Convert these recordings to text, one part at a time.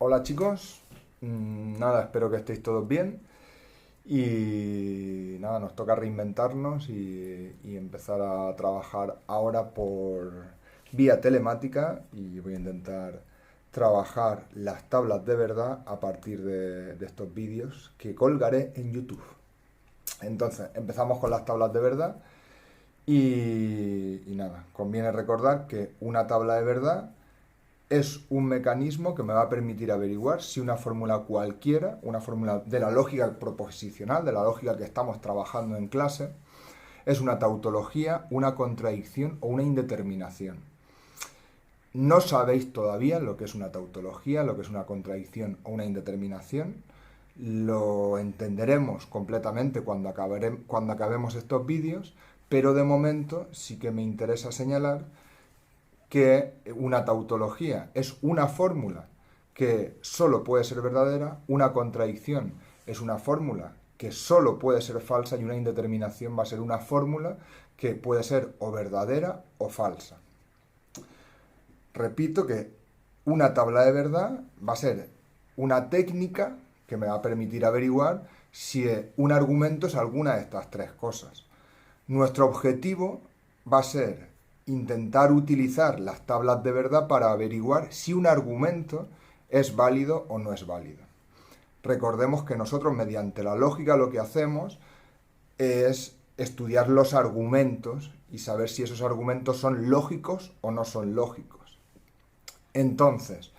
Hola chicos, nada, espero que estéis todos bien y nada, nos toca reinventarnos y empezar a trabajar ahora por vía telemática y voy a intentar trabajar las tablas de verdad a partir de estos vídeos que colgaré en YouTube. Entonces, empezamos con las tablas de verdad y nada, conviene recordar que una tabla de verdad es un mecanismo que me va a permitir averiguar si una fórmula cualquiera, una fórmula de la lógica proposicional, de la lógica que estamos trabajando en clase, es una tautología, una contradicción o una indeterminación. No sabéis todavía lo que es una tautología, lo que es una contradicción o una indeterminación. Lo entenderemos completamente cuando acabemos estos vídeos, pero de momento sí que me interesa señalar que una tautología es una fórmula que solo puede ser verdadera, una contradicción es una fórmula que solo puede ser falsa y una indeterminación va a ser una fórmula que puede ser o verdadera o falsa. Repito que una tabla de verdad va a ser una técnica que me va a permitir averiguar si un argumento es alguna de estas tres cosas. Nuestro objetivo va a ser intentar utilizar las tablas de verdad para averiguar si un argumento es válido o no es válido. Recordemos que nosotros mediante la lógica lo que hacemos es estudiar los argumentos y saber si esos argumentos son lógicos o no son lógicos. Entonces,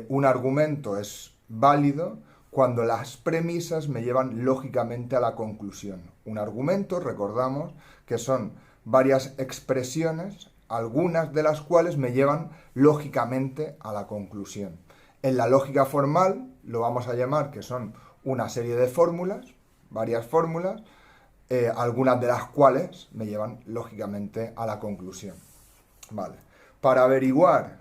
un argumento es válido cuando las premisas me llevan lógicamente a la conclusión. Un argumento, recordamos, que son varias expresiones, algunas de las cuales me llevan lógicamente a la conclusión. En la lógica formal lo vamos a llamar que son una serie de fórmulas, varias fórmulas, algunas de las cuales me llevan lógicamente a la conclusión. Vale. Para averiguar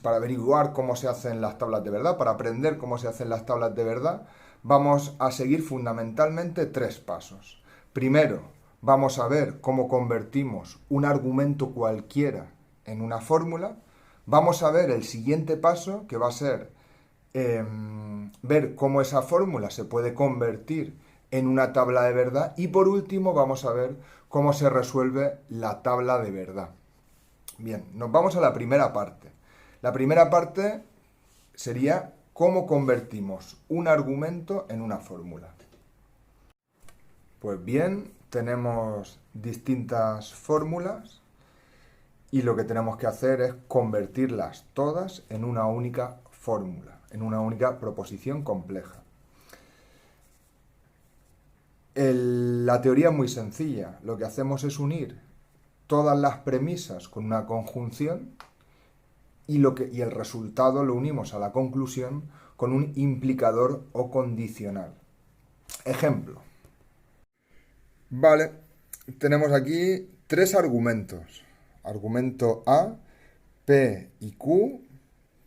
para averiguar cómo se hacen las tablas de verdad, para aprender cómo se hacen las tablas de verdad, vamos a seguir fundamentalmente tres pasos. Primero, vamos a ver cómo convertimos un argumento cualquiera en una fórmula. Vamos a ver el siguiente paso, que va a ser ver cómo esa fórmula se puede convertir en una tabla de verdad. Y por último, vamos a ver cómo se resuelve la tabla de verdad. Bien, nos vamos a la primera parte. La primera parte sería cómo convertimos un argumento en una fórmula. Pues bien, tenemos distintas fórmulas y lo que tenemos que hacer es convertirlas todas en una única fórmula, en una única proposición compleja. La teoría es muy sencilla. Lo que hacemos es unir todas las premisas con una conjunción y el resultado lo unimos a la conclusión con un implicador o condicional. Ejemplo. Vale, tenemos aquí tres argumentos. Argumento A, P y Q,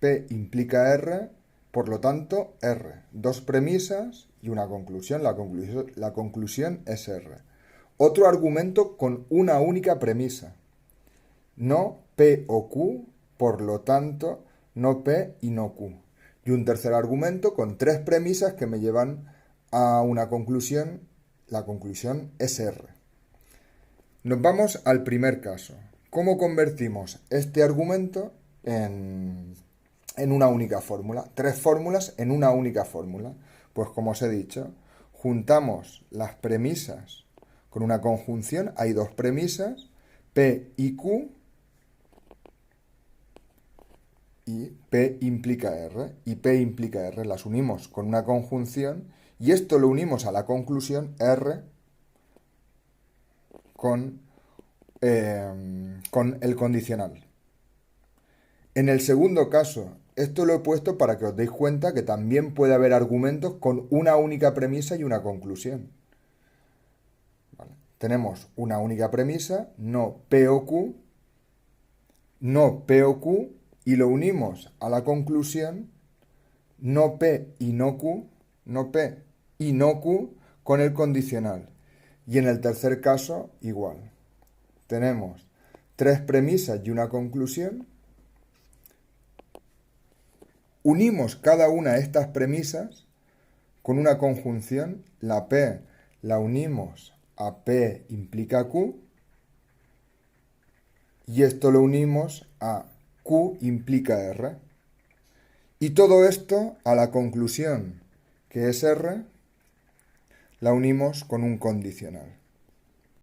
P implica R, por lo tanto R. Dos premisas y una conclusión. La conclusión es R. Otro argumento con una única premisa. No P o Q, por lo tanto, no P y no Q. Y un tercer argumento con tres premisas que me llevan a una conclusión. La conclusión es R. Nos vamos al primer caso. ¿Cómo convertimos este argumento en una única fórmula? Tres fórmulas en una única fórmula. Pues como os he dicho, juntamos las premisas con una conjunción. Hay dos premisas, P y Q, y P implica R, y P implica R, las unimos con una conjunción, y esto lo unimos a la conclusión R con el condicional. En el segundo caso, esto lo he puesto para que os deis cuenta que también puede haber argumentos con una única premisa y una conclusión. ¿Vale? Tenemos una única premisa, no P o Q, no P o Q, y lo unimos a la conclusión no P y no Q, no P y no Q con el condicional. Y en el tercer caso, igual. Tenemos tres premisas y una conclusión. unimos cada una de estas premisas con una conjunción. La P la unimos a P implica Q y esto lo unimos a Q implica R. Y todo esto a la conclusión, que es R, la unimos con un condicional.